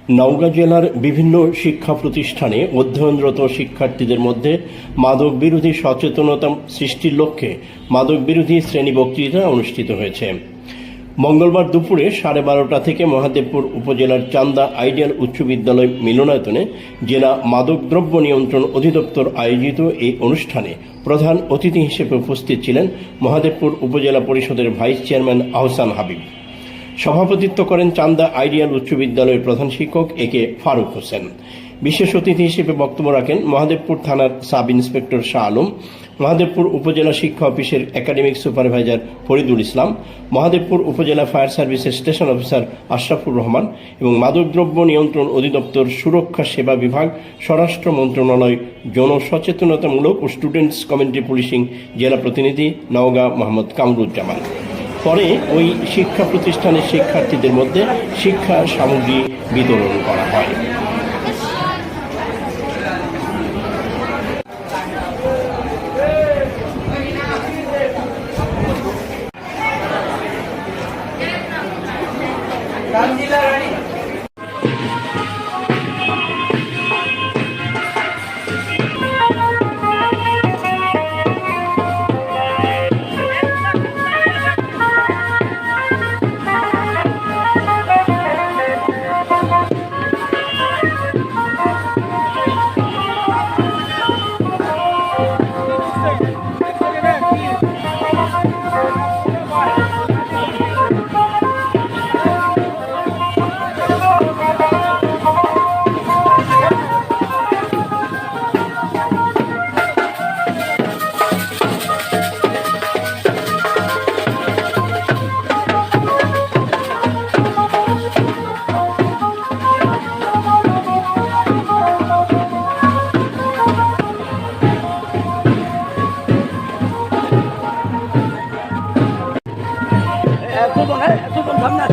নওগাঁ জেলার বিভিন্ন শিক্ষা প্রতিষ্ঠানে অধ্যয়নরত শিক্ষার্থীদের মধ্যে মাদক বিরোধী সচেতনতা সৃষ্টির লক্ষ্যে মাদক বিরোধী শ্রেণী বক্তৃতা অনুষ্ঠিত হয়েছে। মঙ্গলবার দুপুরে 12:30 থেকে মহাদেবপুর উপজেলার চান্দা আইডিয়াল উচ্চ বিদ্যালয় মিলনায়তনে জেলা মাদকদ্রব্য নিয়ন্ত্রণ অধিদপ্তর আয়োজিত এই অনুষ্ঠানে প্রধান অতিথি হিসেবে উপস্থিত ছিলেন মহাদেবপুর উপজেলা পরিষদের ভাইস চেয়ারম্যান আহসান হাবিব। সভাপতিত্ব করেন চান্দা আইডিয়াল উচ্চ বিদ্যালয়ের প্রধান শিক্ষক একে ফারুক হোসেন। বিশেষ অতিথি হিসেবে বক্তব্য রাখেন মহাদেবপুর থানার সাব ইন্সপেক্টর শাহ আলম, মহাদেবপুর উপজেলা শিক্ষা অফিসের একাডেমিক সুপারভাইজার ফরিদুল ইসলাম, মহাদেবপুর উপজেলা ফায়ার সার্ভিসের স্টেশন অফিসার আশরাফুর রহমান এবং মাদকদ্রব্য নিয়ন্ত্রণ অধিদপ্তর সুরক্ষা সেবা বিভাগ, স্বরাষ্ট্র মন্ত্রণালয়, জনসচেতনতামূলক ও স্টুডেন্টস কমিউনিটি পুলিশিং জেলা প্রতিনিধি নওগাঁ মোহাম্মদ কামরুজ্জামান। পরে ওই শিক্ষা প্রতিষ্ঠানের শিক্ষার্থীদের মধ্যে শিক্ষা সামগ্রী বিতরণ করা হয়। Tôi còn đấy, tôi còn thấm này.